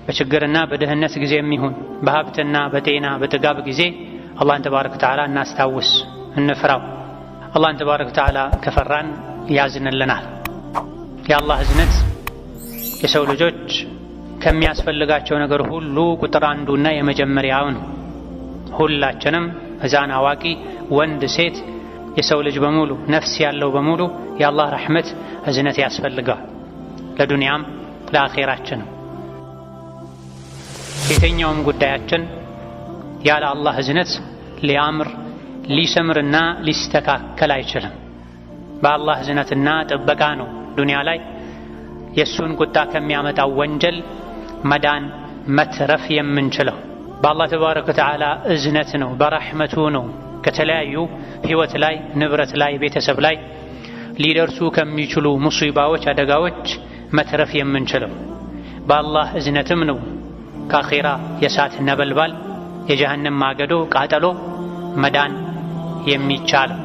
በችግርና በድህነት ጊዜ የሚሆን በሀብትና በጤና በጥጋብ ጊዜ አላህን ተባረከ ወተዓላ እናስታውስ፣ እንፍራው። አላህን ተባረከ ወተዓላ ከፈራን ያዝንልናል። የአላህ እዝነት የሰው ልጆች ከሚያስፈልጋቸው ነገር ሁሉ ቁጥር አንዱና የመጀመሪያው ነው። ሁላችንም ሕፃን፣ አዋቂ፣ ወንድ፣ ሴት፣ የሰው ልጅ በሙሉ ነፍስ ያለው በሙሉ የአላህ ረሕመት እዝነት ያስፈልገዋል፣ ለዱንያም ለአኼራችንም። የትኛውም ጉዳያችን ያለ አላህ እዝነት ሊያምር ሊሰምርና ሊስተካከል አይችልም። በአላህ እዝነትና ጥበቃ ነው ዱንያ ላይ የእሱን ቁጣ ከሚያመጣው ወንጀል መዳን መትረፍ የምንችለው። በአላህ ተባረከ ወተዓላ እዝነት ነው፣ በረሕመቱ ነው ከተለያዩ ሕይወት ላይ፣ ንብረት ላይ፣ ቤተሰብ ላይ ሊደርሱ ከሚችሉ ሙሲባዎች፣ አደጋዎች መትረፍ የምንችለው። በአላህ እዝነትም ነው ከአኼራ የእሳት ነበልባል የጀሃነም ማገዶ ቃጠሎ መዳን የሚቻለው።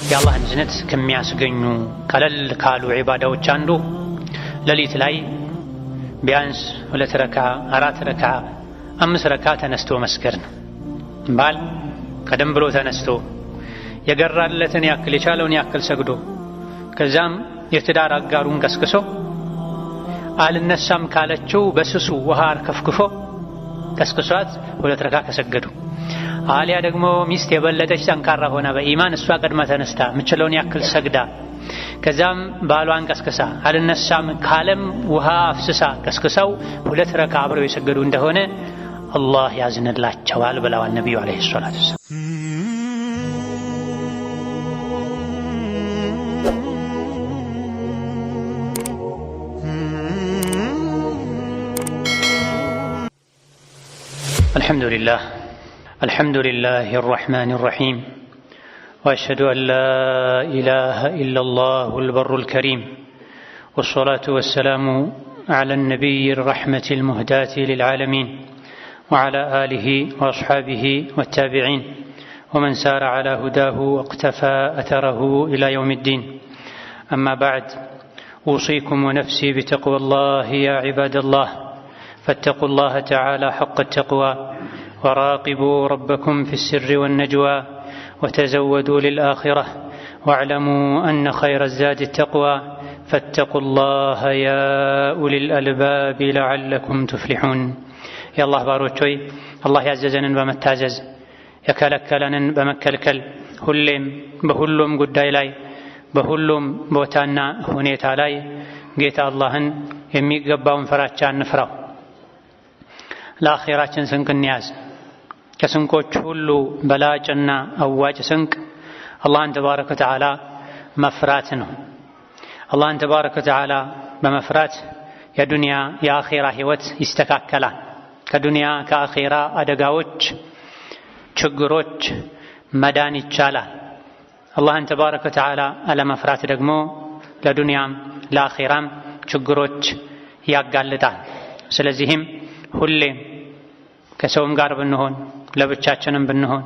የአላህን እዝነት ከሚያስገኙ ቀለል ካሉ ዒባዳዎች አንዱ ሌሊት ላይ ቢያንስ 2 ረካ፣ 4 ረካ፣ 5 ረካ ተነስቶ መስገድ ነው። ባል ቀደም ብሎ ተነስቶ የገራለትን ያክል የቻለውን ያክል ሰግዶ ከዛም የትዳር አጋሩን ቀስቅሶ አልነሳም ካለችው በስሱ ውሃ አርከፍክፎ ቀስቅሷት 2 ረካ ከሰገዱ፣ አሊያ ደግሞ ሚስት የበለጠች ጠንካራ ሆና በኢማን እሷ ቀድማ ተነስታ የምችለውን ያክል ሰግዳ ከዛም ባሏን ቀስቅሳ አልነሳም ካለም ውሃ አፍስሳ ቀስቅሰው 2 ረካ አብረው የሰገዱ እንደሆነ አላህ ያዝንላቸዋል ብለዋል ነቢዩ ዓለይሂ ሰላቱ ወሰላም። الحمد لله الرحمن الرحيم وأشهد أن لا إله إلا الله البر الكريم والصلاة والسلام على النبي الرحمة المهداة للعالمين وعلى آله وأصحابه والتابعين ومن سار على هداه واقتفى أثره إلى يوم الدين. أما بعد، أوصيكم ونفسي بتقوى الله يا عباد الله، فاتقوا الله تعالى حق التقوى وراقبوا ربكم في السر والنجوى وتزودوا للآخرة واعلموا أن خير الزاد التقوى فاتقوا الله يا أولي الألباب لعلكم تفلحون. يا الله باروچوي الله ያዘዘንን በመታዘዝ የከለከለንን በመከልከል ሁሌም በሁሉም ጉዳይ ላይ በሁሉም ቦታና ሁኔታ ላይ ጌታ አላህን የሚገባውን ፍራቻ እንፍራው። ለአኺራችን ስንቅ እንያዝ። ከስንቆች ሁሉ በላጭና አዋጭ ስንቅ አላህን ተባረከ ወተዓላ መፍራት ነው። አላህን ተባረከ ወተዓላ በመፍራት የዱንያ የአኺራ ሕይወት ይስተካከላል። ከዱንያ ከአኺራ አደጋዎች፣ ችግሮች መዳን ይቻላል። አላህን ተባረከ ወተዓላ አለመፍራት ደግሞ ለዱንያም ለአኺራም ችግሮች ያጋልጣል። ስለዚህም ሁሌም ከሰውም ጋር ብንሆን ለብቻችንም ብንሆን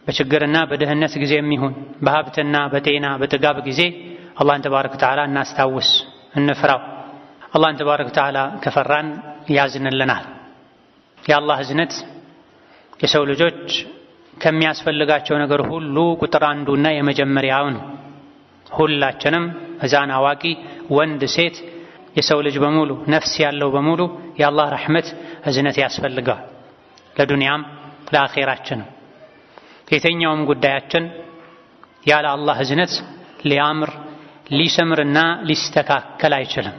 በችግርና በድህነት ጊዜ የሚሆን በሀብትና በጤና በጥጋብ ጊዜ አላህን ተባረከ ወተዓላ እናስታውስ፣ እንፍራው። አላህን ተባረከ ወተዓላ ከፈራን ያዝንልናል። የአላህ እዝነት የሰው ልጆች ከሚያስፈልጋቸው ነገር ሁሉ ቁጥር አንዱና የመጀመሪያው ነው። ሁላችንም ሕፃን፣ አዋቂ፣ ወንድ፣ ሴት፣ የሰው ልጅ በሙሉ ነፍስ ያለው በሙሉ የአላህ ረሕመት እዝነት ያስፈልገዋል፣ ለዱንያም ለአኼራችንም። የትኛውም ጉዳያችን ያለ አላህ እዝነት ሊያምር ሊሰምርና ሊስተካከል አይችልም።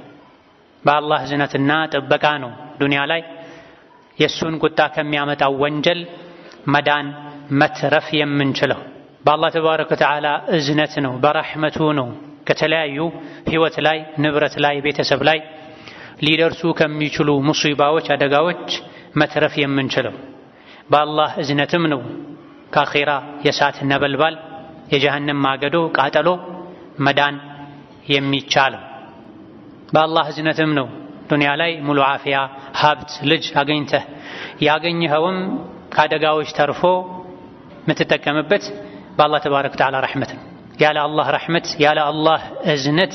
በአላህ እዝነትና ጥበቃ ነው ዱንያ ላይ የእሱን ቁጣ ከሚያመጣው ወንጀል መዳን መትረፍ የምንችለው። በአላህ ተባረከ ወተዓላ እዝነት ነው፣ በረሕመቱ ነው ከተለያዩ ሕይወት ላይ፣ ንብረት ላይ፣ ቤተሰብ ላይ ሊደርሱ ከሚችሉ ሙሲባዎች፣ አደጋዎች መትረፍ የምንችለው። በአላህ እዝነትም ነው ከአኼራ የእሳት ነበልባል የጀሃነም ማገዶ ቃጠሎ መዳን የሚቻለው። በአላህ እዝነትም ነው ዱንያ ላይ ሙሉ ዓፊያ፣ ሀብት፣ ልጅ አገኝተህ ያገኘኸውም ከአደጋዎች ተርፎ የምትጠቀምበት በአላህ ተባረከ ወተዓላ ረሕመት ነው። ያለ አላህ ረሕመት ያለ አላህ እዝነት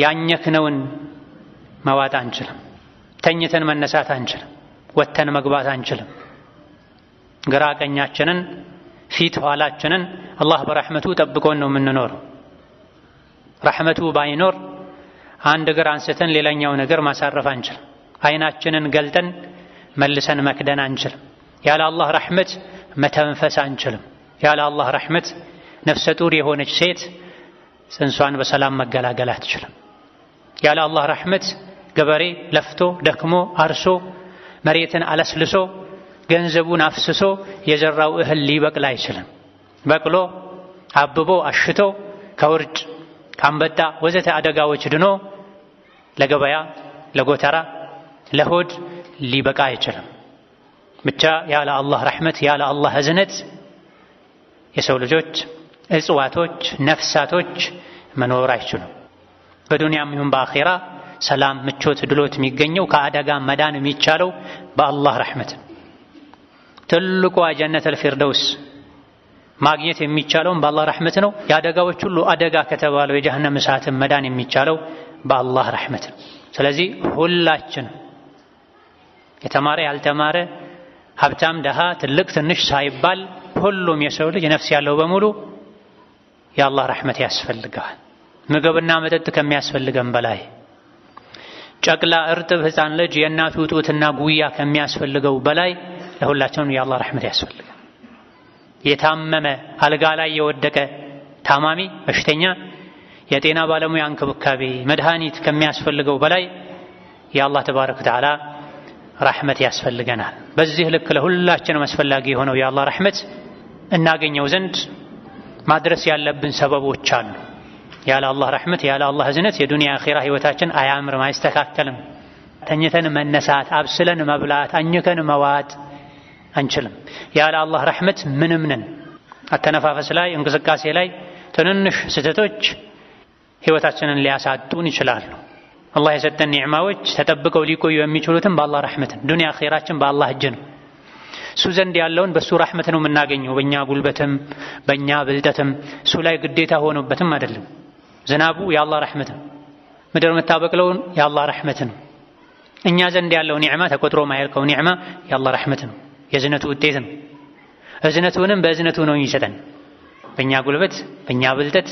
ያኘክነውን መዋጥ አንችልም። ተኝተን መነሳት አንችልም፣ ወተን መግባት አንችልም። ግራ ቀኛችንን ፊት ኋላችንን አላህ በረሕመቱ ጠብቆን ነው የምንኖረው። ረሕመቱ ባይኖር አንድ እግር አንስተን ሌላኛው ነገር ማሳረፍ አንችልም። አይናችንን ገልጠን መልሰን መክደን አንችልም። ያለ አላህ ረሕመት መተንፈስ አንችልም። ያለ አላህ ረሕመት ነፍሰ ጡር የሆነች ሴት ጽንሷን በሰላም መገላገል አትችልም። ያለ አላህ ረሕመት ገበሬ ለፍቶ ደክሞ አርሶ መሬትን አለስልሶ ገንዘቡን አፍስሶ የዘራው እህል ሊበቅል አይችልም። በቅሎ አብቦ አሽቶ ከውርጭ ከአንበጣ ወዘተ አደጋዎች ድኖ ለገበያ ለጎተራ ለሆድ ሊበቃ አይችልም። ብቻ ያለ አላህ ረሕመት ያለ አላህ እዝነት የሰው ልጆች እጽዋቶች ነፍሳቶች መኖር አይችሉም። በዱንያም ይሁን በአኺራ ሰላም ምቾት ድሎት የሚገኘው ከአደጋ መዳን የሚቻለው በአላህ ረሕመት። ትልቁ ጀነተል ፊርደውስ ማግኘት የሚቻለውም በአላህ ረሕመት ነው። የአደጋዎች ሁሉ አደጋ ከተባለው የጀሃነም እሳትን መዳን የሚቻለው በአላህ ረሕመት ነው። ስለዚህ ሁላችን የተማረ ያልተማረ ሀብታም ደሃ ትልቅ ትንሽ ሳይባል ሁሉም የሰው ልጅ ነፍስ ያለው በሙሉ የአላህ ረሕመት ያስፈልገዋል። ምግብና መጠጥ ከሚያስፈልገን በላይ ጨቅላ እርጥብ ሕፃን ልጅ የእናቱ ጡትና ጉያ ከሚያስፈልገው በላይ ለሁላችንም የአላህ ረሕመት ያስፈልጋል። የታመመ አልጋ ላይ የወደቀ ታማሚ በሽተኛ የጤና ባለሙያ እንክብካቤ መድኃኒት ከሚያስፈልገው በላይ የአላህ ተባረከ ወተዓላ ረሕመት ያስፈልገናል። በዚህ ልክ ለሁላችንም አስፈላጊ የሆነው የአላህ ረሕመት እናገኘው ዘንድ ማድረስ ያለብን ሰበቦች አሉ። ያለ አላህ ረሕመት ያለ አላህ እዝነት የዱንያ አኺራ ህይወታችን አያምርም፣ አይስተካከልም። ተኝተን መነሳት፣ አብስለን መብላት፣ አኝከን መዋጥ አንችልም። ያለ አላህ ረሕመት ምንም ነን። አተነፋፈስ ላይ እንቅስቃሴ ላይ ትንንሽ ስህተቶች ህይወታችንን ሊያሳጡን ይችላሉ። አላህ የሰጠን ኒዕማዎች ተጠብቀው ሊቆዩ የሚችሉትም በአላህ ረሕመት ነው። ዱንያ አኺራችን በአላህ እጅ ነው። እሱ ዘንድ ያለውን በእሱ ረሕመት ነው የምናገኘው። በእኛ ጉልበትም በእኛ ብልጠትም እሱ ላይ ግዴታ ሆኖበትም አይደለም። ዝናቡ የአላህ ረሕመት ነው። ምድር የምታበቅለውን የአላህ ረሕመት ነው። እኛ ዘንድ ያለው ኒዕማ ተቆጥሮ ማያልቀው ኒዕማ የአላህ ረሕመት ነው። የእዝነቱ ውጤት ነው። እዝነቱንም በእዝነቱ ነው የሚሰጠን። በእኛ ጉልበት በእኛ ብልጠት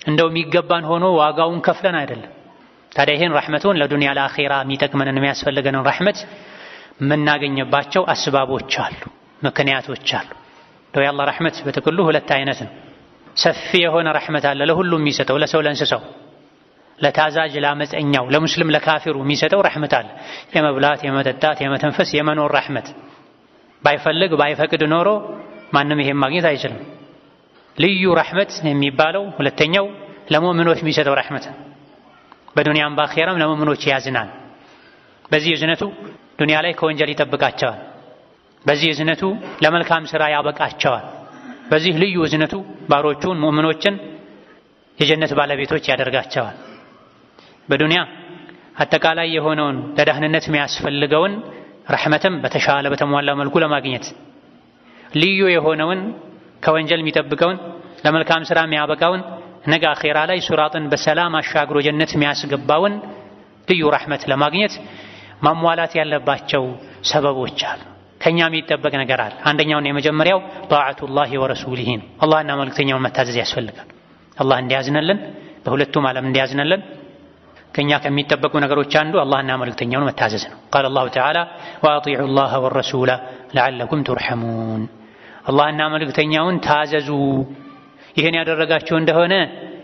እንደው የሚገባን ሆኖ ዋጋውን ከፍለን አይደለም። ታዲያ ይህን ረሕመቱን ለዱንያ ለአኺራ የሚጠቅመንን የሚያስፈልገንን ረሕመት የምናገኝባቸው አስባቦች አሉ፣ ምክንያቶች አሉ። የአላህ ረሕመት በጥቅሉ ሁለት አይነት ነው። ሰፊ የሆነ ረሕመት አለ ለሁሉም የሚሰጠው፣ ለሰው ለእንስሳው፣ ለታዛዥ ለአመፀኛው፣ ለሙስሊም ለካፊሩ የሚሰጠው ረሕመት አለ። የመብላት የመጠጣት የመተንፈስ የመኖር ረሕመት ባይፈልግ ባይፈቅድ ኖሮ ማንም ይሄን ማግኘት አይችልም። ልዩ ረሕመት የሚባለው ሁለተኛው ለሙእሚኖች የሚሰጠው ረሕመት፣ በዱንያም በአኺራም ለሙእሚኖች ያዝናል። በዚህ እዝነቱ ዱንያ ላይ ከወንጀል ይጠብቃቸዋል። በዚህ እዝነቱ ለመልካም ሥራ ያበቃቸዋል። በዚህ ልዩ እዝነቱ ባሮቹን ሙእሚኖችን የጀነት ባለቤቶች ያደርጋቸዋል። በዱንያ አጠቃላይ የሆነውን ለደህንነት የሚያስፈልገውን ረሕመትም በተሻለ በተሟላ መልኩ ለማግኘት ልዩ የሆነውን ከወንጀል የሚጠብቀውን ለመልካም ሥራ የሚያበቃውን ነገ አኺራ ላይ ሱራጥን በሰላም አሻግሮ ጀነት የሚያስገባውን ልዩ ረሕመት ለማግኘት ማሟላት ያለባቸው ሰበቦች አሉ። ከኛ የሚጠበቅ ነገር አለ። አንደኛውና የመጀመሪያው ጣዓቱላሂ ወረሱሊሂ ነው። አላህና መልእክተኛውን መታዘዝ ያስፈልጋል። አላህ እንዲያዝነልን በሁለቱም ዓለም እንዲያዝነልን ከኛ ከሚጠበቁ ነገሮች አንዱ አላህና መልእክተኛውን መታዘዝ ነው። ቃለ አላሁ ተዓላ ወአጢዑ ላህ ወረሱለ ለዐለኩም ቱርሐሙን፣ አላህና መልእክተኛውን ታዘዙ፣ ይህን ያደረጋችሁ እንደሆነ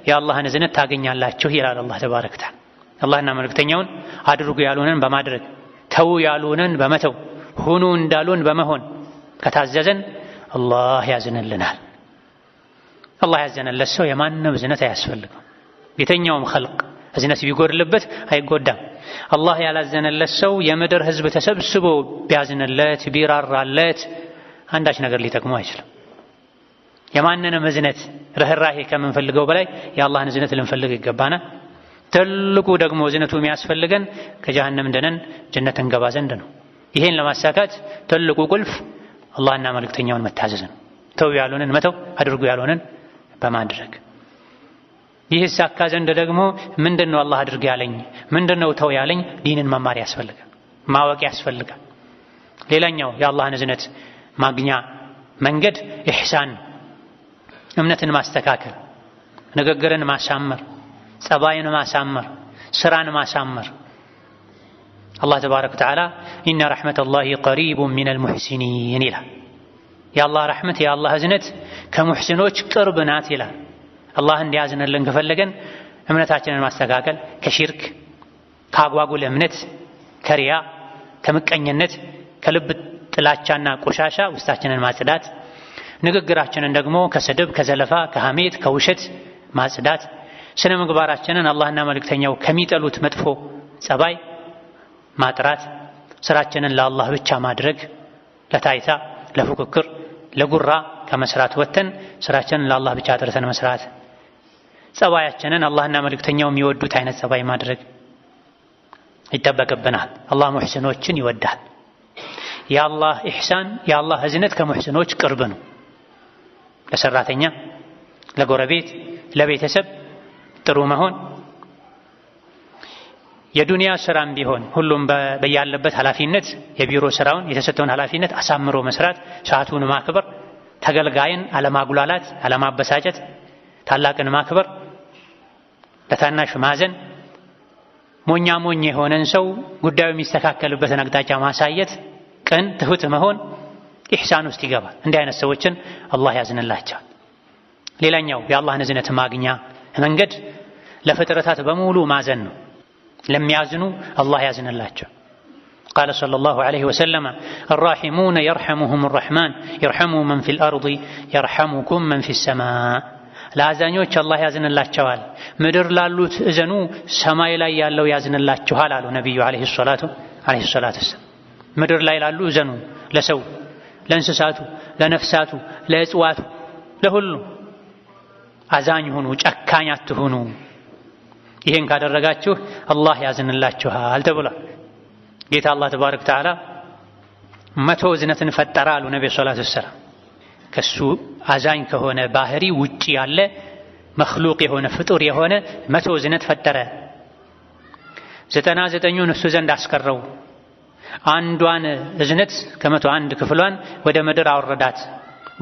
የአላህን እዝነት ታገኛላችሁ ይላል አላህ ተባረከ ወተዓላ። አላህና መልእክተኛውን አድርጉ ያሉንን በማድረግ ተው ያሉንን በመተው ሁኑ እንዳሉን በመሆን ከታዘዘን አላህ ያዝንልናል። አላህ ያዘነለት ሰው የማንም እዝነት አያስፈልገው። የተኛውም ኸልቅ እዝነት ቢጎድልበት አይጎዳም። አላህ ያላዘነለት ሰው የምድር ህዝብ ተሰብስቦ ቢያዝንለት ቢራራለት አንዳች ነገር ሊጠቅመው አይችልም። የማንንም እዝነት ርህራሄ ከምንፈልገው በላይ የአላህን እዝነት ልንፈልግ ይገባናል። ትልቁ ደግሞ እዝነቱ የሚያስፈልገን ከጀሃነም ድነን ጀነት እንገባ ዘንድ ነው። ይሄን ለማሳካት ትልቁ ቁልፍ አላህና መልእክተኛውን መታዘዝ ነው። ተው ያሉንን መተው፣ አድርጉ ያሉንን በማድረግ። ይህ ሳካ ዘንድ ደግሞ ምንድነው አላህ አድርግ ያለኝ፣ ምንድነው ተው ያለኝ ዲንን መማር ያስፈልጋል። ማወቅ ያስፈልጋል። ሌላኛው የአላህን እዝነት ማግኛ መንገድ ኢሕሳን፣ እምነትን ማስተካከል፣ ንግግርን ማሳመር፣ ጸባይን ማሳመር፣ ስራን ማሳመር። አላህ ተባረከ ወተዓላ ኢነ ረሕመተላሂ ቀሪቡን ሚነል ሙሕሲኒን ይላል። የአላህ ረሕመት የአላህ እዝነት ከሙሕሲኖች ቅርብ ናት ይላል። አላህ እንዲያዝንልን ከፈለገን እምነታችንን ማስተካከል፣ ከሽርክ ከአጓጉል እምነት፣ ከሪያ፣ ከምቀኝነት፣ ከልብ ጥላቻና ቆሻሻ ውስጣችንን ማጽዳት፣ ንግግራችንን ደግሞ ከስድብ፣ ከዘለፋ፣ ከሐሜት፣ ከውሸት ማጽዳት፣ ስነ ምግባራችንን አላህና መልእክተኛው ከሚጠሉት መጥፎ ጸባይ ማጥራት፣ ስራችንን ለአላህ ብቻ ማድረግ፣ ለታይታ፣ ለፉክክር፣ ለጉራ ከመስራት ወጥተን ስራችንን ለአላህ ብቻ አጥርተን መስራት፣ ጸባያችንን አላህና መልእክተኛው የሚወዱት አይነት ጸባይ ማድረግ ይጠበቅብናል። አላህ ሙሕሲኖችን ይወዳል። የአላህ ኢሕሳን የአላህ እዝነት ከሙሕሲኖች ቅርብ ነው። ለሰራተኛ፣ ለጎረቤት፣ ለቤተሰብ ጥሩ መሆን፣ የዱንያ ስራም ቢሆን ሁሉም በያለበት ኃላፊነት የቢሮ ስራውን የተሰጠውን ኃላፊነት አሳምሮ መስራት፣ ሰዓቱን ማክበር፣ ተገልጋይን አለማጉላላት፣ አለማበሳጨት፣ ታላቅን ማክበር፣ ለታናሽ ማዘን፣ ሞኛ ሞኝ የሆነን ሰው ጉዳዩ የሚስተካከልበትን አቅጣጫ ማሳየት፣ ቅን ትሁት መሆን ኢሕሳን ውስጥ ይገባል። እንዲህ አይነት ሰዎችን አላህ ያዝንላቸዋል። ሌላኛው የአላህን እዝነት ማግኛ መንገድ ለፍጥረታት በሙሉ ማዘን ነው። ለሚያዝኑ አላህ ያዝንላቸው። ቃለ ሰለላሁ ዐለይሂ ወሰለም አራሒሙነ የርሐሙሁም ረሕማን የርሐሙ መን ፊል አርዲ የርሐሙኩም መን ፊስ ሰማእ። ለአዛኞች አላህ ያዝንላቸዋል፣ ምድር ላሉት እዘኑ፣ ሰማይ ላይ ያለው ያዝንላችኋል አሉ ነቢዩ ዐለይሂ ሰላቱ ወሰላም። ምድር ላይ ላሉ እዘኑ፣ ለሰው፣ ለእንስሳቱ፣ ለነፍሳቱ፣ ለእጽዋቱ፣ ለሁሉ አዛኝ ሁኑ፣ ጨካኝ አትሁኑ። ይሄን ካደረጋችሁ አላህ ያዝንላችኋል ተብሏል። ጌታ አላህ ተባረከ ወተዓላ 100 እዝነትን ፈጠረ አሉ ነብዩ ሰለላሁ ዐለይሂ ወሰለም። ከሱ አዛኝ ከሆነ ባህሪ ውጪ ያለ መክሉቅ የሆነ ፍጡር የሆነ 100 እዝነት ፈጠረ። 99ኙን እሱ ዘንድ አስቀረው። አንዷን እዝነት ከ101 ክፍሏን ወደ ምድር አወረዳት።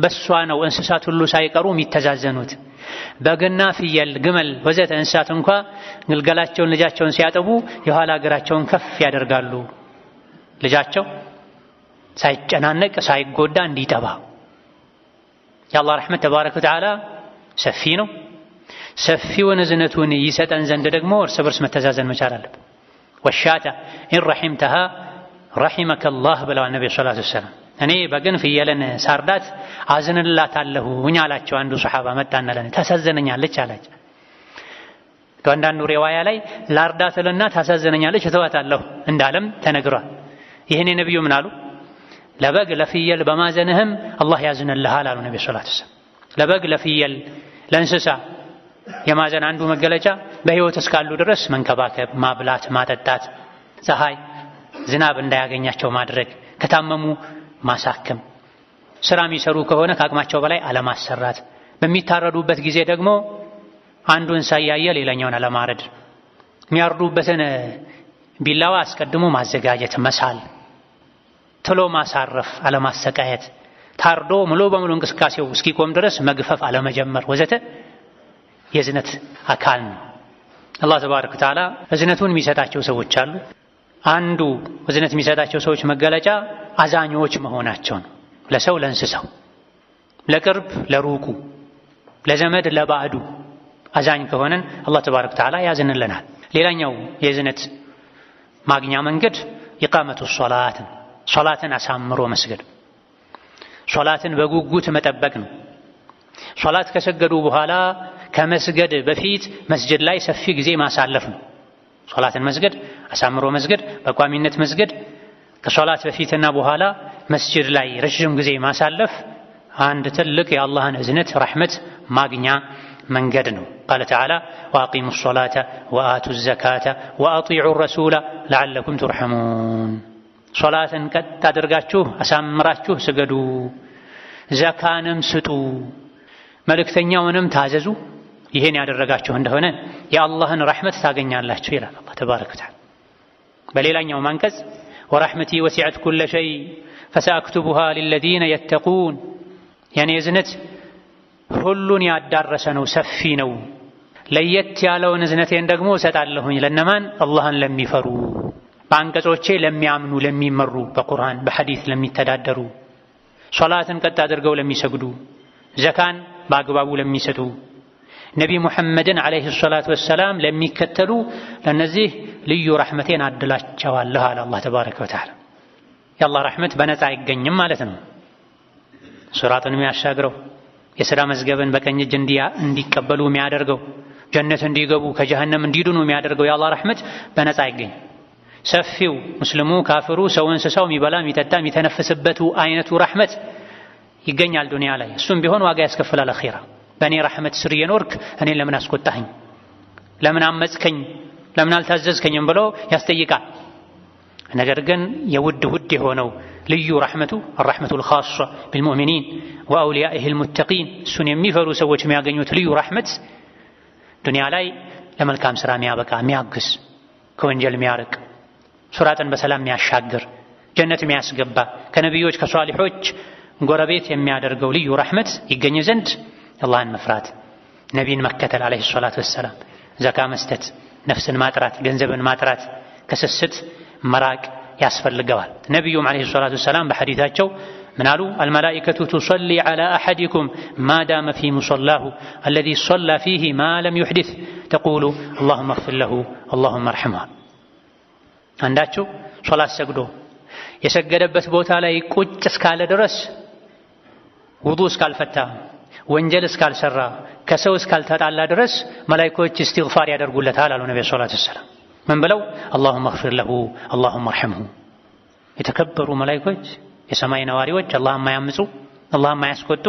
በሷ ነው እንስሳት ሁሉ ሳይቀሩ የሚተዛዘኑት። በግና ፍየል፣ ግመል ወዘተ እንስሳት እንኳ ግልገላቸውን ልጃቸውን ሲያጠቡ የኋላ እግራቸውን ከፍ ያደርጋሉ፣ ልጃቸው ሳይጨናነቅ ሳይጎዳ እንዲጠባ። የአላህ ረሕመት ተባረከ ወተዓላ ሰፊ ነው። ሰፊውን እዝነቱን ይሰጠን ዘንድ ደግሞ እርስ በርስ መተዛዘን መቻል አለብን። ወሻተ ኢን ረሒምተሃ ረሒመከ አላህ ብለዋል ነቢ ሰለላሁ ዐለይሂ ወሰለም። እኔ በግን ፍየልን ሳርዳት አዝንላታለሁኝ አላቸው። አንዱ ሰሓባ መጣና ለኔ ታሳዝነኛለች አላቸው። አንዳንዱ ሪዋያ ላይ ላርዳትልና ታሳዝነኛለች እተዋታለሁ እንዳለም ተነግሯል። ይህን ነብዩ ምን አሉ? ለበግ ለፍየል በማዘንህም አላህ ያዝንልሃል አሉ ነቢ ሰለላሁ ዐለይሂ ወሰለም። ለበግ ለፍየል ለእንስሳ የማዘን አንዱ መገለጫ በህይወት እስካሉ ድረስ መንከባከብ፣ ማብላት፣ ማጠጣት፣ ፀሐይ ዝናብ እንዳያገኛቸው ማድረግ፣ ከታመሙ ማሳከም፣ ስራ የሚሰሩ ከሆነ ከአቅማቸው በላይ አለማሰራት፣ በሚታረዱበት ጊዜ ደግሞ አንዱን ሳያየ ሌላኛውን አለማረድ፣ የሚያርዱበትን ቢላዋ አስቀድሞ ማዘጋጀት፣ መሳል፣ ትሎ ማሳረፍ፣ አለማሰቃየት፣ ታርዶ ሙሉ በሙሉ እንቅስቃሴው እስኪቆም ድረስ መግፈፍ አለመጀመር ወዘተ የእዝነት አካል ነው። አላህ ተባረከ ወተዓላ እዝነቱን የሚሰጣቸው ሰዎች አሉ። አንዱ እዝነት የሚሰጣቸው ሰዎች መገለጫ አዛኞች መሆናቸው ነው። ለሰው ለእንስሳው፣ ለቅርብ ለሩቁ፣ ለዘመድ ለባዕዱ አዛኝ ከሆነን አላህ ተባረከ ወተዓላ ያዝንልናል። ሌላኛው የእዝነት ማግኛ መንገድ ኢቃመቱ ሶላት፣ ሶላትን አሳምሮ መስገድ፣ ሶላትን በጉጉት መጠበቅ ነው። ሶላት ከሰገዱ በኋላ ከመስገድ በፊት መስጅድ ላይ ሰፊ ጊዜ ማሳለፍ ነው። ሶላትን መስገድ፣ አሳምሮ መስገድ፣ በቋሚነት መስገድ፣ ከሶላት በፊትና በኋላ መስጅድ ላይ ረጅም ጊዜ ማሳለፍ አንድ ትልቅ የአላህን እዝነት ረሕመት ማግኛ መንገድ ነው። ቃለ ተዓላ ወአቂሙ ሶላተ ወአቱ ዘካተ ወአጢዑ ረሱለ ለዓለኩም ቱርሐሙን። ሶላትን ቀጥ አድርጋችሁ አሳምራችሁ ስገዱ፣ ዘካንም ስጡ፣ መልእክተኛውንም ታዘዙ። ይሄን ያደረጋችሁ እንደሆነ የአላህን ረሕመት ታገኛላችሁ ይላል አላህ ተባረከ ወተዓላ። በሌላኛው አንቀጽ ወረሕመቲ ወሲዐት ኩለ ሸይ ፈሰአክቱቡሃ ሊለዚነ የተቁን የኔ እዝነት ሁሉን ያዳረሰ ነው፣ ሰፊ ነው። ለየት ያለውን እዝነቴን ደግሞ እሰጣለሁኝ ለነማን? አላህን ለሚፈሩ፣ በአንቀጾቼ ለሚያምኑ፣ ለሚመሩ፣ በቁርአን በሐዲስ ለሚተዳደሩ፣ ሶላትን ቀጥ አድርገው ለሚሰግዱ፣ ዘካን በአግባቡ ለሚሰጡ፣ ነቢ ሙሐመድን ዓለይሂ ሰላቱ ወሰላም ለሚከተሉ ለነዚህ ልዩ ረሕመቴን አድላቸዋለሁ አለ አላህ ተባረከ ወተዓላ። የአላህ ረሕመት በነፃ አይገኝም ማለት ነው። ሱራትን የሚያሻግረው የሥራ መዝገብን በቀኝ እጅ እንዲቀበሉ የሚያደርገው ጀነት እንዲገቡ ከጀሃነም እንዲድኑ የሚያደርገው የአላህ ረሕመት በነፃ አይገኝም። ሰፊው ሙስሊሙ፣ ካፍሩ፣ ሰው፣ እንስሳው የሚበላ የሚጠጣ የሚተነፍስበቱ አይነቱ ረሕመት ይገኛል ዱንያ ላይ። እሱም ቢሆን ዋጋ ያስከፍላል አኺራ። በእኔ ረሕመት ስር የኖርክ እኔን ለምን አስቆጣኸኝ፣ ለምን አመፅከኝ፣ ለምን አልታዘዝከኝም ብሎ ያስጠይቃል። ነገር ግን የውድ ውድ የሆነው ልዩ ረሕመቱ አልረሕመቱል ኻሷ ቢልሙእሚኒን ወአውሊያኢሂል ሙተቂን እሱን የሚፈሩ ሰዎች የሚያገኙት ልዩ ረሕመት ዱንያ ላይ ለመልካም ሥራ የሚያበቃ የሚያግዝ፣ ከወንጀል የሚያርቅ፣ ሱራጥን በሰላም የሚያሻግር፣ ጀነት የሚያስገባ፣ ከነቢዮች ከሷሊሖች ጎረቤት የሚያደርገው ልዩ ረሕመት ይገኝ ዘንድ አላህን መፍራት፣ ነቢይን መከተል ዓለይሂ ሰላቱ ወሰላም፣ ዘካ መስጠት፣ ነፍስን ማጥራት፣ ገንዘብን ማጥራት፣ ከስስት መራቅ ያስፈልገዋል። ነቢዩም ዓለይሂ ሰላቱ ወሰላም በሐዲታቸው ምን አሉ? አልመላኢከቱ ቱሰሊ ዐላ አሐዲኩም ማዳመ ፊ ሙሰላሁ አለዚ ሰላ ፊህ ማ ለም ዩሕዲስ ተቁሉ አላሁመ እግፊር ለሁ አላሁመ እርሐምሁ። አንዳችሁ ሶላት ሰግዶ የሰገደበት ቦታ ላይ ቁጭ እስካለ ድረስ ውዱእ እስካልፈታ ወንጀል እስካልሰራ ከሰው እስካልተጣላ ድረስ መላኢኮች እስትግፋር ያደርጉለታል አሉ ነብዩ ሰለላሁ ዐለይሂ ወሰለም። ምን ብለው? አላሁመ እግፊር ለሁ አላሁመ እርሐምሁ። የተከበሩ መላኢኮች፣ የሰማይ ነዋሪዎች፣ አላህን የማያምፁ አላህን የማያስቆጡ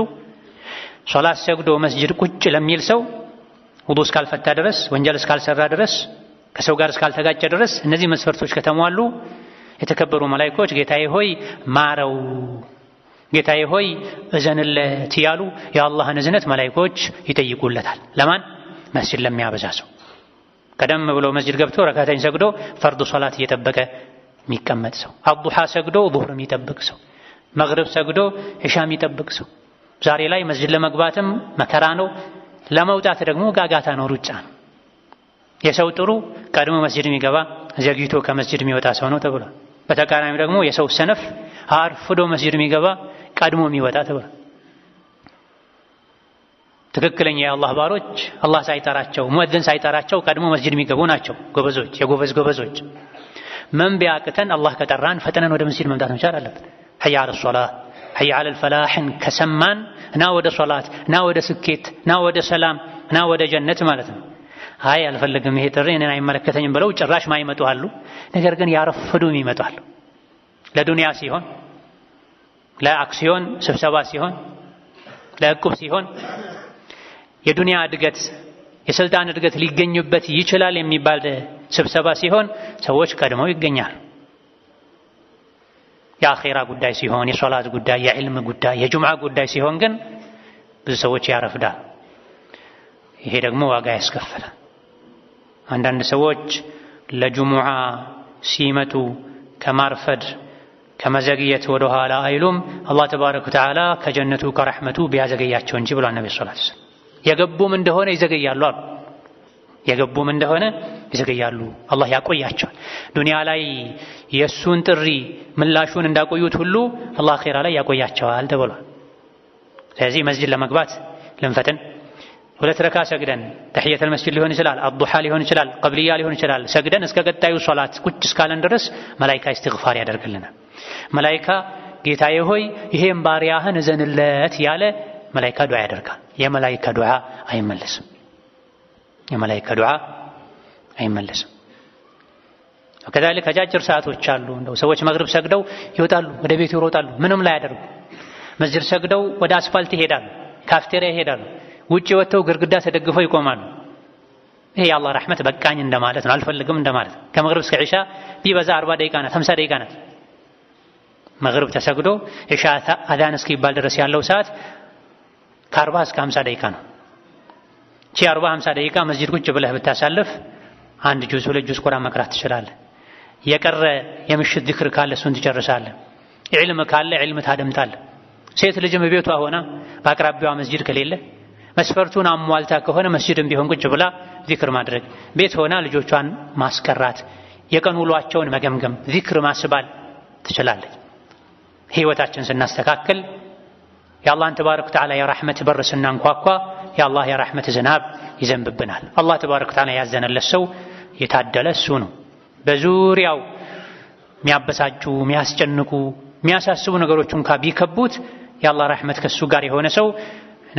ሶላት ሰግዶ መስጂድ ቁጭ ለሚል ሰው ውዱእ እስካልፈታ ድረስ ወንጀል እስካልሰራ ድረስ ከሰው ጋር እስካልተጋጨ ድረስ እነዚህ መስፈርቶች ከተሟሉ የተከበሩ መላኢኮች ጌታዬ ሆይ ማረው፣ ጌታዬ ሆይ እዘንለት ያሉ የአላህን እዝነት መላኢኮች ይጠይቁለታል። ለማን? መስጂድ ለሚያበዛ ሰው። ቀደም ብሎ መስጂድ ገብቶ ረካተኝ ሰግዶ ፈርዱ ሶላት እየጠበቀ የሚቀመጥ ሰው፣ አዱሃ ሰግዶ ዙህር የሚጠብቅ ሰው፣ መግሪብ ሰግዶ ኢሻ የሚጠብቅ ሰው። ዛሬ ላይ መስጂድ ለመግባትም መከራ ነው፣ ለመውጣት ደግሞ ጋጋታ ነው፣ ሩጫ ነው። የሰው ጥሩ ቀድሞ መስጂድ የሚገባ ዘግይቶ ከመስጂድ የሚወጣ ሰው ነው ተብሏል። በተቃራኒው ደግሞ የሰው ሰነፍ አርፍዶ መስጂድ የሚገባ ቀድሞ የሚወጣ ተብሏል። ትክክለኛ የአላህ ባሮች አላህ ሳይጠራቸው ሙእዝን ሳይጠራቸው ቀድሞ መስጂድ የሚገቡ ናቸው። ጎበዞች፣ የጎበዝ ጎበዞች። ምን ቢያቅተን አላህ ከጠራን ፈጥነን ወደ መስጂድ መምጣት መቻል አለብን። ሐይ ዐለ ሶላህ ሐይ ዐለል ፈላህን ከሰማን ና ወደ ሶላት፣ ና ወደ ስኬት፣ ና ወደ ሰላም፣ ና ወደ ጀነት ማለት ነው። አይ አልፈልግም፣ ይሄ ጥሪ እኔን አይመለከተኝም ብለው ጭራሽ ማይመጡ አሉ። ነገር ግን ያረፈዱም ይመጣሉ። ለዱንያ ሲሆን፣ ለአክሲዮን ስብሰባ ሲሆን፣ ለዕቁብ ሲሆን፣ የዱንያ እድገት የስልጣን እድገት ሊገኙበት ይችላል የሚባል ስብሰባ ሲሆን ሰዎች ቀድመው ይገኛሉ። የአኼራ ጉዳይ ሲሆን፣ የሶላት ጉዳይ፣ የዕልም ጉዳይ፣ የጁምዓ ጉዳይ ሲሆን ግን ብዙ ሰዎች ያረፍዳል። ይሄ ደግሞ ዋጋ ያስከፍላል። አንዳንድ ሰዎች ለጁሙዓ ሲመጡ ከማርፈድ ከመዘግየት ወደ ኋላ አይሉም። አላህ ተባረከ ወተዓላ ከጀነቱ ከረሕመቱ ቢያዘገያቸው እንጂ ብሏል ነብዩ ሰለላሁ ዐለይሂ ወሰለም። የገቡም እንደሆነ ይዘገያሉ አሉ። የገቡም እንደሆነ ይዘገያሉ፣ አላህ ያቆያቸዋል። ዱንያ ላይ የእሱን ጥሪ ምላሹን እንዳቆዩት ሁሉ አላህ አኼራ ላይ ያቆያቸዋል ተብሏል። ስለዚህ መስጂድ ለመግባት ልንፈትን፣ ሁለት ረካ ሰግደን ተሕየተል መስጂድ ሊሆን ይችላል፣ አዱሃ ሊሆን ይችላል፣ ቀብልያ ሊሆን ይችላል። ሰግደን እስከ ቀጣዩ ሶላት ቁጭ እስካለን ድረስ መላኢካ ኢስቲግፋር ያደርግልናል። መላኢካ ጌታዬ ሆይ ይሄን ባሪያህን እዘንለት ያለ መላኢካ ዱዓ ያደርጋል። የመላኢካ ዱዓ አይመለስም። የመላኢካ ዱዓ አይመለስም። ከዛሊክ አጫጭር ሰዓቶች አሉ። እንደው ሰዎች መግሪብ ሰግደው ይወጣሉ፣ ወደ ቤቱ ይሮጣሉ፣ ምንም ላይ ያደርጉ። መስጂድ ሰግደው ወደ አስፋልት ይሄዳሉ፣ ካፍቴሪያ ይሄዳሉ፣ ውጪ ወጥተው ግድግዳ ተደግፈው ይቆማሉ። ይሄ የአላህ ረሕመት በቃኝ እንደማለት ነው፣ አልፈልግም እንደማለት። ከመግሪብ እስከ ዒሻ ቢበዛ 40 ደቂቃ ናት፣ 50 ደቂቃ ናት። መግሪብ ተሰግዶ ዒሻ አዛን እስኪባል ድረስ ያለው ሰዓት ከ40 እስከ 50 ደቂቃ ነው። ቺ 40-50 ደቂቃ መስጂድ ቁጭ ብለህ ብታሳልፍ አንድ ጁዝ ሁለት ጁዝ ቁርአን መቅራት ትችላለህ። የቀረ የምሽት ዚክር ካለ እሱን ትጨርሳለህ። ዒልም ካለ ዒልም ታደምጣለህ። ሴት ልጅም ቤቷ ሆና በአቅራቢያዋ መስጂድ ከሌለ መስፈርቱን አሟልታ ከሆነ መስጂድም ቢሆን ቁጭ ብላ ዚክር ማድረግ፣ ቤት ሆና ልጆቿን ማስቀራት፣ የቀን ውሏቸውን መገምገም፣ ዚክር ማስባል ትችላለች። ህይወታችን ስናስተካክል የአላህን ተባረከ ወተዓላ የራህመት በር ስናንኳኳ የአላህ የራህመት ዝናብ ይዘንብብናል። አላህ ተባረከ ወተዓላ ያዘነለት ሰው የታደለ እሱ ነው። በዙሪያው የሚያበሳጩ፣ የሚያስጨንቁ፣ የሚያሳስቡ ነገሮች እንኳ ቢከቡት የአላህ ረሕመት ከሱ ጋር የሆነ ሰው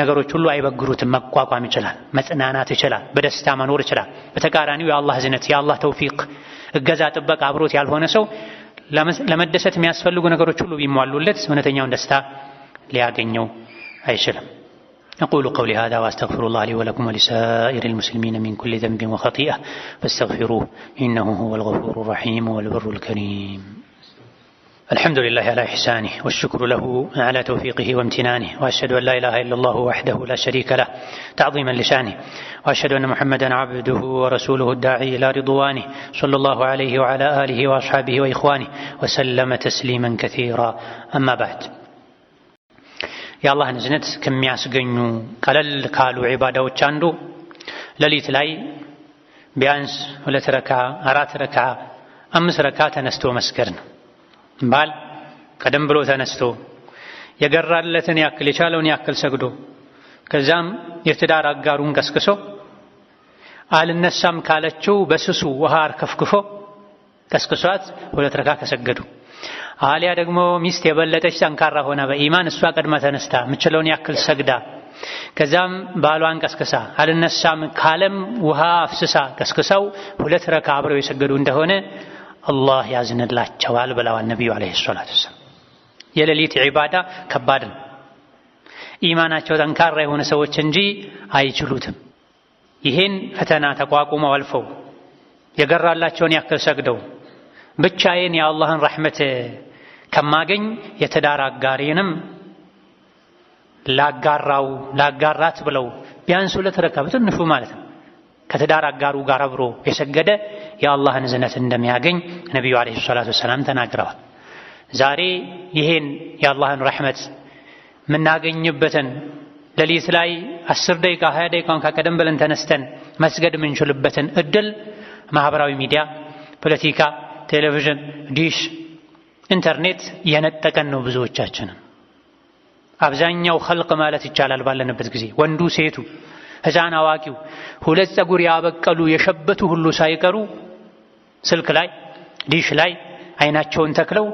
ነገሮች ሁሉ አይበግሩትም፣ መቋቋም ይችላል፣ መጽናናት ይችላል፣ በደስታ መኖር ይችላል። በተቃራኒው የአላህ እዝነት፣ የአላህ ተውፊቅ፣ እገዛ፣ ጥበቃ አብሮት ያልሆነ ሰው ለመደሰት የሚያስፈልጉ ነገሮች ሁሉ ቢሟሉለት እውነተኛውን ደስታ ሊያገኘው አይችልም። أقول قولي هذا وأستغفر الله لي ولكم ولسائر المسلمين من كل ذنب وخطيئة فاستغفروه إنه هو الغفور الرحيم والبر الكريم. الحمد لله على إحسانه والشكر له على توفيقه وامتنانه، وأشهد أن لا إله إلا الله وحده لا شريك له تعظيما لشانه، وأشهد أن محمدا عبده ورسوله الداعي إلى رضوانه صلى الله عليه وعلى آله وأصحابه وإخوانه وسلم تسليما كثيرا. أما بعد، የአላህን እዝነት ከሚያስገኙ ቀለል ካሉ ዒባዳዎች አንዱ ሌሊት ላይ ቢያንስ 2 ረካ፣ 4 ረካ፣ 5 ረካ ተነስቶ መስገድ ነው። ባል ቀደም ብሎ ተነስቶ የገራለትን ያክል የቻለውን ያክል ሰግዶ ከዛም የትዳር አጋሩን ቀስቅሶ አልነሳም ካለችው በስሱ ውሃ አርከፍክፎ ቀስቅሷት 2 ረካ ከሰገዱ፣ አሊያ ደግሞ ሚስት የበለጠች ጠንካራ ሆና በኢማን እሷ ቀድማ ተነስታ የምችለውን ያክል ሰግዳ ከዛም ባሏን ቀስቅሳ አልነሳም ካለም ውሃ አፍስሳ ቀስቅሰው 2 ረካ አብረው የሰገዱ እንደሆነ አላህ ያዝንላቸዋል ብለዋል ነቢዩ ዓለይሂ ሰላቱ ወሰላም። የሌሊት ዒባዳ ከባድ ነው። ኢማናቸው ጠንካራ የሆነ ሰዎች እንጂ አይችሉትም። ይሄን ፈተና ተቋቁመው አልፈው የገራላቸውን ያክል ሰግደው ብቻዬን የአላህን ረሕመት ከማገኝ የትዳር አጋሬንም ላጋራት ብለው ቢያንስ 2 ረካ በትንሹ ማለት ነው ከትዳር አጋሩ ጋር አብሮ የሰገደ የአላህን እዝነት እንደሚያገኝ ነቢዩ ዓለይሂ ሰላቱ ወሰላም ተናግረዋል። ዛሬ ይሄን የአላህን ረሕመት የምናገኝበትን ሌሊት ላይ 10 ደቂቃ 20 ደቂቃ ቀደም ብለን ተነስተን መስገድ የምንችልበትን እድል ማህበራዊ ሚዲያ፣ ፖለቲካ፣ ቴሌቪዥን፣ ዲሽ፣ ኢንተርኔት የነጠቀን ነው። ብዙዎቻችንን አብዛኛው ኸልቅ ማለት ይቻላል ባለንበት ጊዜ ወንዱ፣ ሴቱ፣ ሕፃን፣ አዋቂው 2 ፀጉር ያበቀሉ የሸበቱ ሁሉ ሳይቀሩ ስልክ ላይ ዲሽ ላይ አይናቸውን ተክለው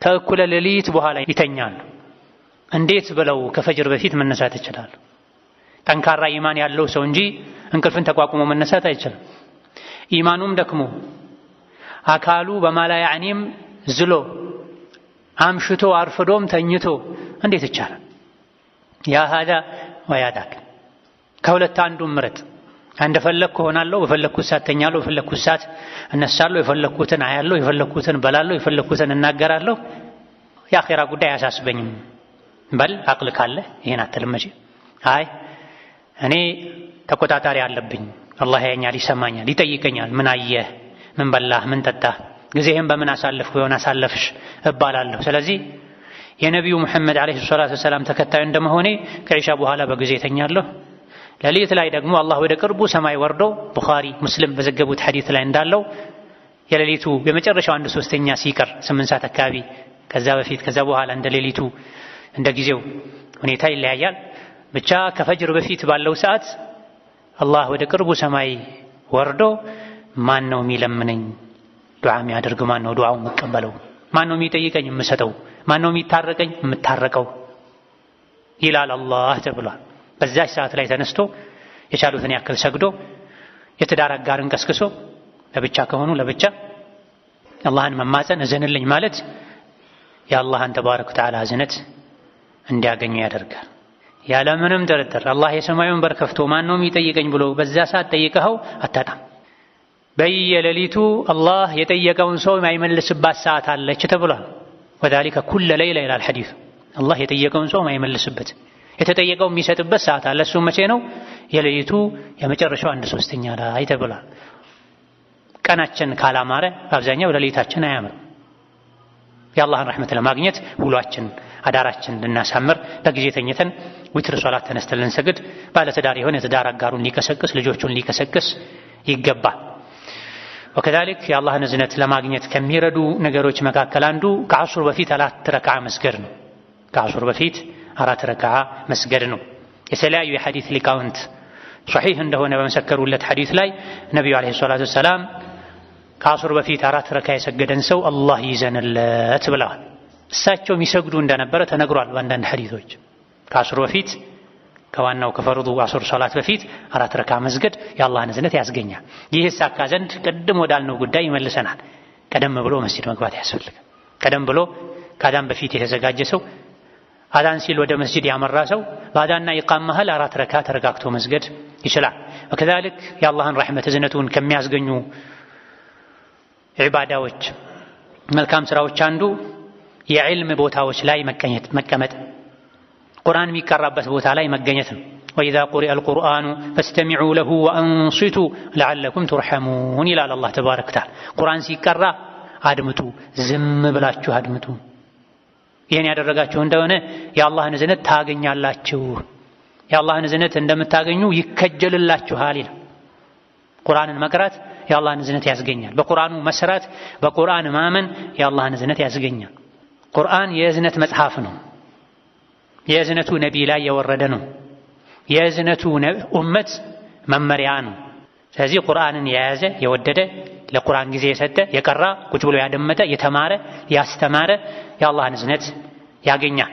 ከእኩለ ሌሊት በኋላ ይተኛሉ። እንዴት ብለው ከፈጅር በፊት መነሳት ይችላሉ? ጠንካራ ኢማን ያለው ሰው እንጂ እንቅልፍን ተቋቁሞ መነሳት አይችልም። ኢማኑም ደክሞ አካሉ በማላ ያዕኒም ዝሎ አምሽቶ አርፍዶም ተኝቶ እንዴት ይቻላል? ያ ሃዳ ወያዳክ ከሁለት አንዱን ምረጥ። እንደፈለኩ ሆናለሁ፣ በፈለኩት ሰዓት ተኛለሁ፣ በፈለኩት ሰዓት እነሳለሁ፣ የፈለኩትን አያለሁ፣ የፈለኩትን በላለሁ፣ የፈለኩትን እናገራለሁ፣ የአኺራ ጉዳይ አያሳስበኝም በል። አቅል ካለ ይሄን አትልመጂ። አይ እኔ ተቆጣጣሪ አለብኝ፣ አላህ ያኛል፣ ይሰማኛል፣ ይጠይቀኛል፣ ምን አየህ፣ ምን በላህ፣ ምን ጠጣህ፣ ጊዜህን በምን አሳለፍኩ፣ የሆነ አሳለፍሽ እባላለሁ። ስለዚህ የነቢዩ ሙሐመድ ዓለይሂ ሰላቱ ወሰላም ተከታይ እንደመሆኔ ከኢሻ በኋላ በጊዜ ተኛለሁ። ሌሊት ላይ ደግሞ አላህ ወደ ቅርቡ ሰማይ ወርዶ ቡኻሪ ሙስሊም በዘገቡት ሐዲስ ላይ እንዳለው የሌሊቱ የመጨረሻው 1/3 ሲቀር 8 ሰዓት አካባቢ ከዛ በፊት ከዛ በኋላ እንደ ሌሊቱ እንደ ጊዜው ሁኔታ ይለያያል። ብቻ ከፈጅር በፊት ባለው ሰዓት አላህ ወደ ቅርቡ ሰማይ ወርዶ ማን ነው የሚለምነኝ ዱዓ የሚያደርግ፣ ማን ነው ዱዓው የምቀበለው፣ ማን ነው የሚጠይቀኝ የምሰጠው፣ ማን ነው የሚታረቀኝ የምታረቀው ይላል አላህ ተብሏል። በዛች ሰዓት ላይ ተነስቶ የቻሉትን ያክል ሰግዶ የትዳር አጋርን ቀስቅሶ ለብቻ ከሆኑ ለብቻ አላህን መማፀን እዘንልኝ ማለት የአላህን ተባረከ ወተዓላ እዝነት እንዲያገኙ ያደርጋል። ያለምንም ጥርጥር አላህ የሰማዩን በር ከፍቶ ማን ነው የሚጠይቀኝ ብሎ በዛ ሰዓት ጠይቀኸው አታጣም። በየሌሊቱ አላህ የጠየቀውን ሰው የማይመልስባት ሰዓት አለች ተብሏል። ወዛሊከ ኩለ ለይላ ይላል ሐዲሱ። አላህ የጠየቀውን ሰው የማይመልስበት የተጠየቀው የሚሰጥበት ሰዓት አለ። እሱ መቼ ነው? የሌሊቱ የመጨረሻው 1/3 ላይ ተብሏል። ቀናችን ካላማረ በአብዛኛው ሌሊታችን አያምርም። የአላህን ረሕመት ለማግኘት ውሏችን አዳራችን ልናሳምር በጊዜ ተኝተን ዊትር ሶላት ተነስተን ልንሰግድ ባለትዳር የሆነ የትዳር አጋሩን ሊቀሰቅስ ልጆቹን ሊቀሰቅስ ይገባል። ወከዛሊክ የአላህን እዝነት ለማግኘት ከሚረዱ ነገሮች መካከል አንዱ ከዐሱር በፊት 4 ረክዓ መስገድ ነው። ከዐሱር በፊት 4 ረክዓ መስገድ ነው። የተለያዩ የሐዲስ ሊቃውንት ሶሒህ እንደሆነ በመሰከሩለት ሐዲስ ላይ ነቢዩ ዓለይሂ ሰላቱ ወሰላም ከዐሱር በፊት 4 ረክዓ የሰገደን ሰው አላህ ይዘንለት ብለዋል። እሳቸው የሚሰግዱ እንደነበረ ተነግሯል በአንዳንድ ሐዲሶች። ከዐሱር በፊት ከዋናው ከፈርዱ ዐሱር ሶላት በፊት 4 ረክዓ መስገድ የአላህን እዝነት ያስገኛል። ይህ ሳካ ዘንድ ቅድም ወዳልነው ጉዳይ ይመልሰናል። ቀደም ብሎ መስጂድ መግባት ያስፈልጋል። ቀደም ብሎ ከአዳን በፊት የተዘጋጀ ሰው አዳን ሲል ወደ መስጂድ ያመራ ሰው በአዳንና ኢቃም መሃል 4 ረክዓ ተረጋግቶ መስገድ ይችላል። ወከዛሊክ የአላህን ረሕመት እዝነቱን ከሚያስገኙ ዒባዳዎች መልካም ስራዎች አንዱ የዕልም ቦታዎች ላይ መቀመጥ ቁርአን የሚቀራበት ቦታ ላይ መገኘት ነው። ወኢዛ ቁሪአ አልቁርአኑ ፈስተሚዑ ለሁ ወአንሲቱ ለዓለኩም ቱርሐሙን ይላል አላህ ተባረከ ወተዓላ። ቁርአን ሲቀራ አድምጡ፣ ዝም ብላችሁ አድምጡ። ይህን ያደረጋችሁ እንደሆነ የአላህን እዝነት ታገኛላችሁ። የአላህን እዝነት እንደምታገኙ ይከጀልላችኋል ይላል። ቁርአንን መቅራት የአላህን እዝነት ያስገኛል። በቁርአኑ መስራት፣ በቁርአን ማመን የአላህን እዝነት ያስገኛል። ቁርአን የእዝነት መጽሐፍ ነው። የእዝነቱ ነቢይ ላይ የወረደ ነው። የእዝነቱ ኡመት መመሪያ ነው። ስለዚህ ቁርአንን የያዘ የወደደ ለቁርአን ጊዜ የሰጠ የቀራ ቁጭ ብሎ ያደመጠ የተማረ ያስተማረ የአላህን እዝነት ያገኛል።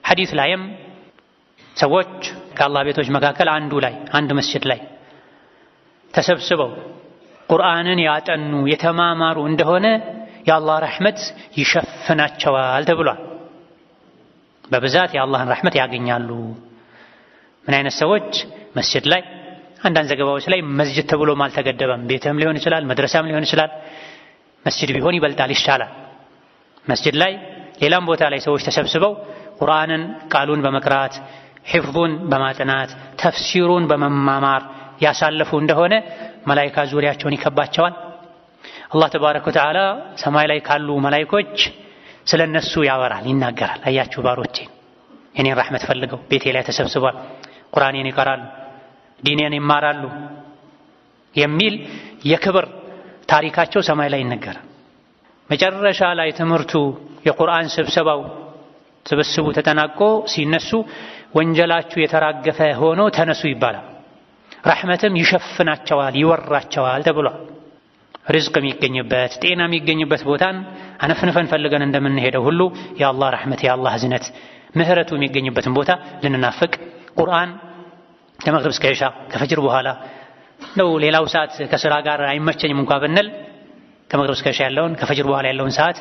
ሐዲስ ላይም ሰዎች ከአላህ ቤቶች መካከል አንድ መስጂድ ላይ ተሰብስበው ቁርአንን ያጠኑ የተማማሩ እንደሆነ የአላህ ረሕመት ይሸፍናቸዋል ተብሏል። በብዛት የአላህን ረሕመት ያገኛሉ። ምን አይነት ሰዎች? መስጂድ ላይ አንዳንድ ዘገባዎች ላይ መስጂድ ተብሎም አልተገደበም። ቤትም ሊሆን ይችላል፣ መድረሳም ሊሆን ይችላል። መስጂድ ቢሆን ይበልጣል፣ ይሻላል። መስጂድ ላይ ሌላም ቦታ ላይ ሰዎች ተሰብስበው ቁርአንን ቃሉን በመቅራት ሒፍዙን በማጥናት ተፍሲሩን በመማማር ያሳለፉ እንደሆነ መላኢካ ዙሪያቸውን ይከባቸዋል። አላህ ተባረከ ወተዓላ ሰማይ ላይ ካሉ መላኢኮች ስለ እነሱ ያወራል፣ ይናገራል። አያችሁ ባሮቼ የኔን ረሕመት ፈልገው ቤቴ ላይ ተሰብስቧል፣ ቁርአኔን ይቀራሉ፣ ዲኔን ይማራሉ የሚል የክብር ታሪካቸው ሰማይ ላይ ይነገራል። መጨረሻ ላይ ትምህርቱ የቁርአን ስብስቡ ተጠናቆ ሲነሱ ወንጀላችሁ የተራገፈ ሆኖ ተነሱ ይባላል። ረሕመትም ይሸፍናቸዋል፣ ይወራቸዋል ተብሏል። ርዝቅ የሚገኝበት ጤና የሚገኝበት ቦታን አነፍንፈን ፈልገን እንደምንሄደው ሁሉ የአላህ ረሕመት የአላህ እዝነት ምህረቱ የሚገኝበትን ቦታ ልንናፍቅ ቁርአን ከመግሪብ እስከ ኢሻ ከፈጅር በኋላ ነው። ሌላው ሰዓት ከስራ ጋር አይመቸኝም እንኳ ብንል ከመግሪብ እስከ ኢሻ ያለውን ከፈጅር በኋላ ያለውን ሰዓት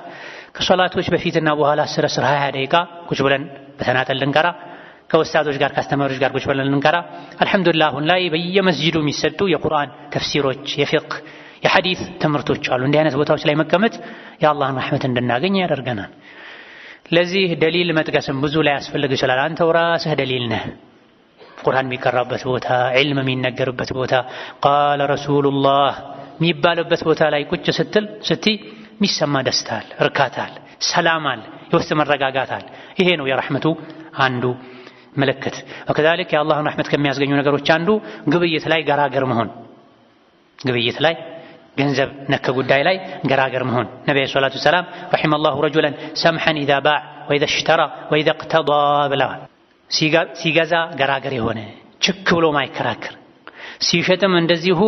ከሶላቶች በፊትና በኋላ 10-20 ደቂቃ ቁጭ ብለን በተናጠል ልንቀራ፣ ከኡስታዞች ጋር ከአስተማሪዎች ጋር ቁጭ ብለን ልንቀራ። አልሐምዱሊላህ አሁን ላይ በየመስጂዱ የሚሰጡ የቁርአን ተፍሲሮች፣ የፊቅህ፣ የሐዲስ ትምህርቶች አሉ። እንዲህ አይነት ቦታዎች ላይ መቀመጥ የአላህን ረሕመት እንድናገኝ ያደርገናል። ለዚህ ደሊል መጥቀስም ብዙ ላይ ያስፈልግ ይችላል። አንተው ራስህ ደሊል ነህ። ቁርአን የሚቀራበት ቦታ፣ ዒልም የሚነገርበት ቦታ፣ ቃለ ረሱሉላህ የሚባልበት ቦታ ላይ ቁጭ ስትይ የሚሰማ ደስታ አለ፣ እርካታ አለ፣ ሰላም አለ፣ የውስጥ መረጋጋት አለ። ይሄ ነው የረሕመቱ አንዱ ምልክት። ወከዛሊክ የአላህን ረሕመት ከሚያስገኙ ነገሮች አንዱ ግብይት ላይ ገራገር መሆን፣ ግብይት ላይ ገንዘብ ነክ ጉዳይ ላይ ገራገር መሆን። ነብዩ ሰለላሁ ዐለይሂ ወሰለም ረሒመላሁ ረጁለን ሰምሐን ኢዛ ባዕ ወኢዛ እሽተራ ወኢዛ እቅተዳ ብለዋል። ሲገዛ ገራገር የሆነ ችክ ብሎ ማይከራከር፣ ሲሸጥም እንደዚሁ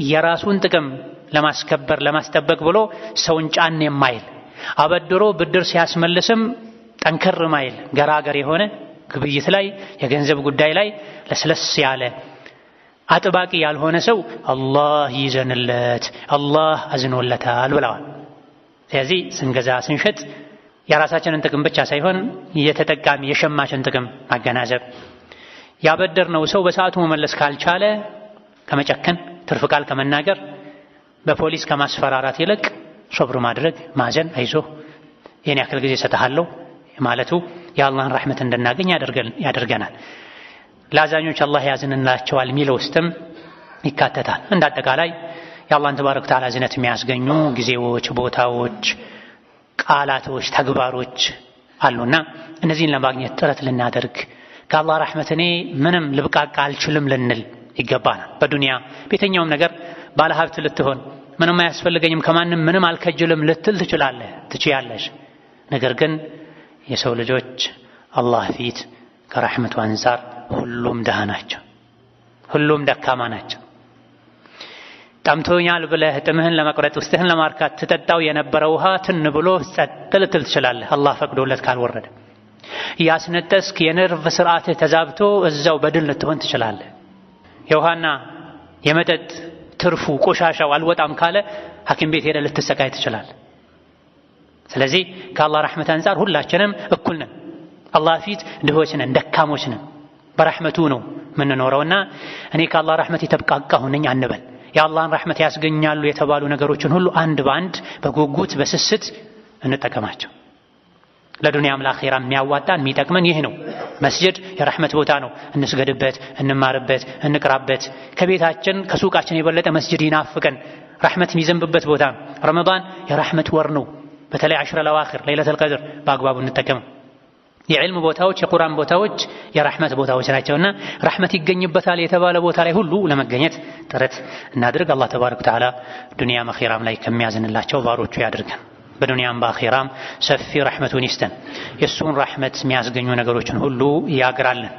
የራሱን ጥቅም ለማስከበር ለማስጠበቅ ብሎ ሰውን ጫን የማይል፣ አበድሮ ብድር ሲያስመልስም ጠንከር ማይል ገራገር የሆነ ግብይት ላይ የገንዘብ ጉዳይ ላይ ለስለስ ያለ አጥባቂ ያልሆነ ሰው አላህ ይዘንለት፣ አላህ አዝኖለታል ብለዋል። ስለዚህ ስንገዛ ስንሸጥ የራሳችንን ጥቅም ብቻ ሳይሆን የተጠቃሚ የሸማችን ጥቅም ማገናዘብ፣ ያበደርነው ሰው በሰዓቱ መመለስ ካልቻለ ከመጨከን ትርፍ ቃል ከመናገር በፖሊስ ከማስፈራራት ይልቅ ሶብር ማድረግ፣ ማዘን፣ አይዞህ የኔ ያክል ጊዜ ሰጥሃለሁ ማለቱ የአላህን ረሕመት እንድናገኝ ያደርገናል። ለአዛኞች አላህ ያዝንላቸዋል የሚለው ውስጥም ይካተታል። እንደ አጠቃላይ የአላህን ተባረከ ወተዓላ እዝነት የሚያስገኙ ጊዜዎች፣ ቦታዎች፣ ቃላቶች፣ ተግባሮች አሉና እነዚህን ለማግኘት ጥረት ልናደርግ ከአላህ ረሕመት እኔ ምንም ልብቃቃ አልችልም ልንል ይገባናል። በዱንያ በየትኛውም ነገር ባለሀብት ልትሆን ምንም አያስፈልገኝም ከማንም ምንም አልከጅልም ልትል ትችያለሽ። ነገር ግን የሰው ልጆች አላህ ፊት ከረሕመቱ አንፃር ሁሉም ደሃ ናቸው፣ ሁሉም ደካማ ናቸው። ጠምቶኛል ብለህ ጥምህን ለመቁረጥ ውስጥህን ለማርካት ትጠጣው የነበረ ውሃ ትን ብሎ ጸጥ ልትል ትችላለህ፣ አላህ ፈቅዶለት ካልወረደ። ያስነጠስክ የነርቭ ስርዓትህ ተዛብቶ እዛው በድል ልትሆን ትችላለህ። የውሃና የመጠጥ ትርፉ ቆሻሻው አልወጣም ካለ ሐኪም ቤት ሄደህ ልትሰቃይ ትችላለህ። ስለዚህ ከአላህ ረሕመት አንፃር ሁላችንም እኩል ነን። አላህ ፊት ድሆች ነን፣ ደካሞች ነን። በረሕመቱ ነው የምንኖረውና እኔ ከአላህ ረሕመት የተብቃቃሁ ነኝ አንበል። የአላህን ረሕመት ያስገኛሉ የተባሉ ነገሮችን ሁሉ አንድ በአንድ በጉጉት በስስት እንጠቀማቸው። ለዱንያም ለአኺራም የሚያዋጣን የሚጠቅመን ይህ ነው። መስጂድ የረሕመት ቦታ ነው። እንስገድበት፣ እንማርበት፣ እንቅራበት። ከቤታችን ከሱቃችን የበለጠ መስጂድ ይናፍቀን፣ ረሕመት የሚዘንብበት ቦታ ነው። ረመዳን የረሕመት ወር ነው። በተለይ ዐሽረ ለዋኺር ለይለቱል ቀድር በአግባቡ እንጠቀመው። የዕልም ቦታዎች፣ የቁርአን ቦታዎች የረሕመት ቦታዎች ናቸውና ረሕመት ይገኝበታል የተባለ ቦታ ላይ ሁሉ ለመገኘት ጥረት እናድርግ። አላህ ተባረከ ወተዓላ ዱንያም አኺራም ላይ ከሚያዝንላቸው ባሮቹ ያድርገን። በዱንያም በአኺራም ሰፊ ረሕመቱን ይስጠን። የእሱን ረሕመት የሚያስገኙ ነገሮችን ሁሉ ያግራልን።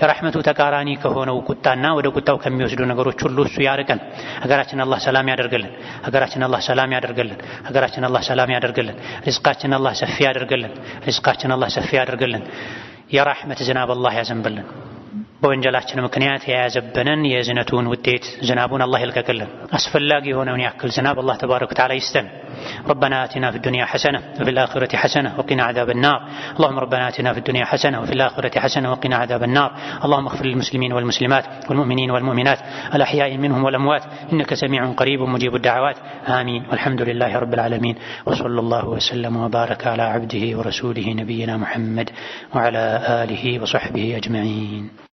የረሕመቱ ተቃራኒ ከሆነው ቁጣና ወደ ቁጣው ከሚወስዱ ነገሮች ሁሉ እሱ ያርቀን። ሀገራችን አላህ ሰላም ያደርግልን። ሀገራችን አላህ ሰላም ያደርግልን። ሀገራችን አላህ ሰላም ያደርግልን። ሪዝቃችን አላህ ሰፊ ያደርግልን። ሪዝቃችን አላህ ሰፊ ያደርግልን። የረሕመት ዝናብ አላህ ያዘንብልን። በወንጀላችን ምክንያት የያዘብንን የዝነቱን ውጤት ዝናቡን አላህ ይልቀቅልን። አስፈላጊ የሆነውን ያክል ዝናብ አላህ ተባረከ ወተዓላ ይስጠን። ربنا آتنا في الدنيا حسنة وفي الآخرة حسنة وقنا عذاب النار. اللهم ربنا آتنا في الدنيا حسنة وفي الآخرة حسنة وقنا عذاب النار. اللهم اغفر للمسلمين والمسلمات والمؤمنين والمؤمنات الأحياء منهم والأموات إنك سميع قريب مجيب الدعوات. آمين والحمد لله رب العالمين وصلى الله وسلم وبارك على عبده ورسوله نبينا محمد وعلى آله وصحبه أجمعين.